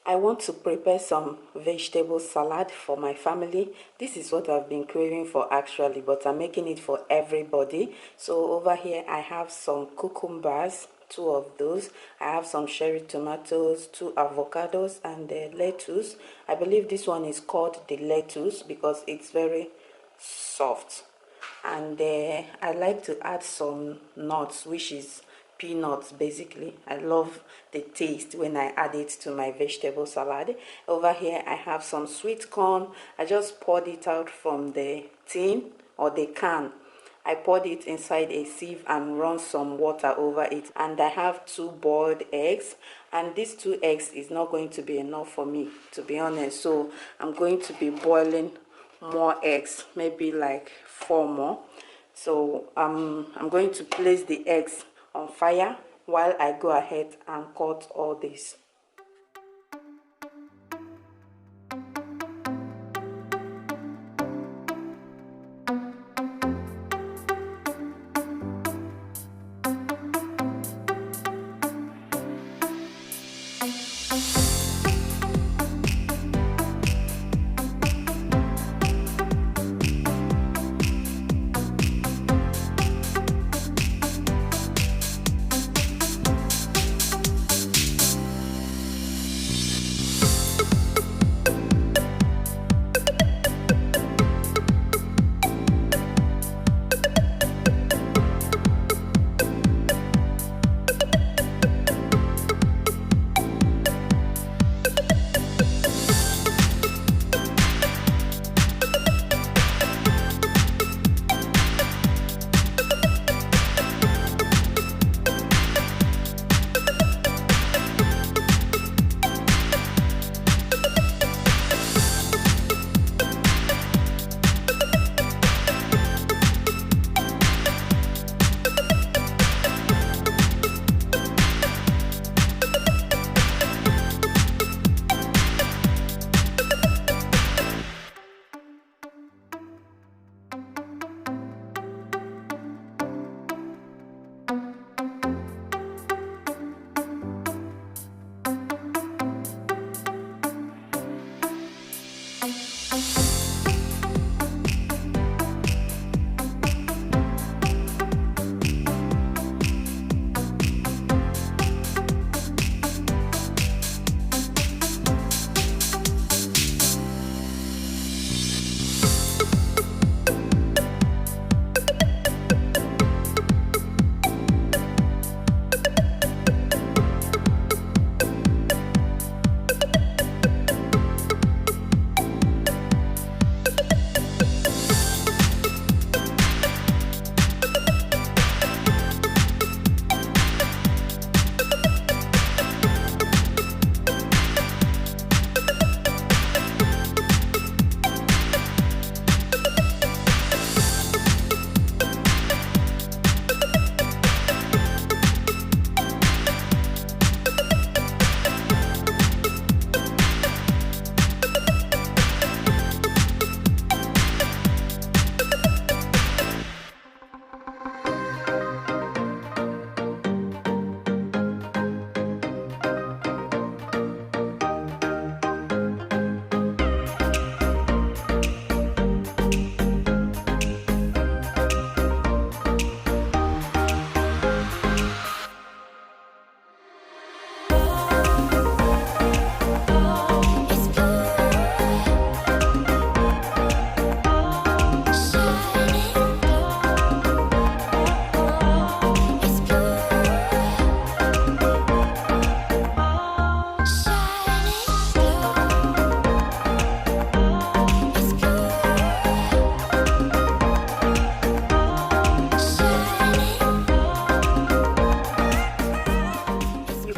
I want to prepare some vegetable salad for my family. This is what I've been craving for actually, but I'm making it for everybody. So over here I have some cucumbers, two of those. I have some cherry tomatoes, two avocados, and lettuce. I believe this one is called the lettuce because it's very soft. And I like to add some nuts, which is peanuts. Basically, I love the taste when I add it to my vegetable salad. Over here I have some sweet corn. I just poured it out from the tin or the can. I poured it inside a sieve and run some water over it, and I have two boiled eggs, and these two eggs is not going to be enough for me, to be honest. So I'm going to be boiling more eggs, maybe like 4 more. So I'm going to place the eggs on fire while I go ahead and cut all this.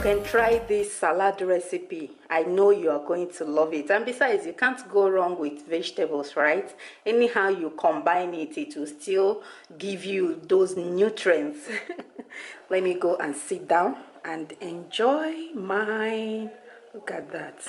Can try this salad recipe. I know you are going to love it, and besides, you can't go wrong with vegetables, right? Anyhow you combine it, it will still give you those nutrients. Let me go and sit down and enjoy mine. Look at that.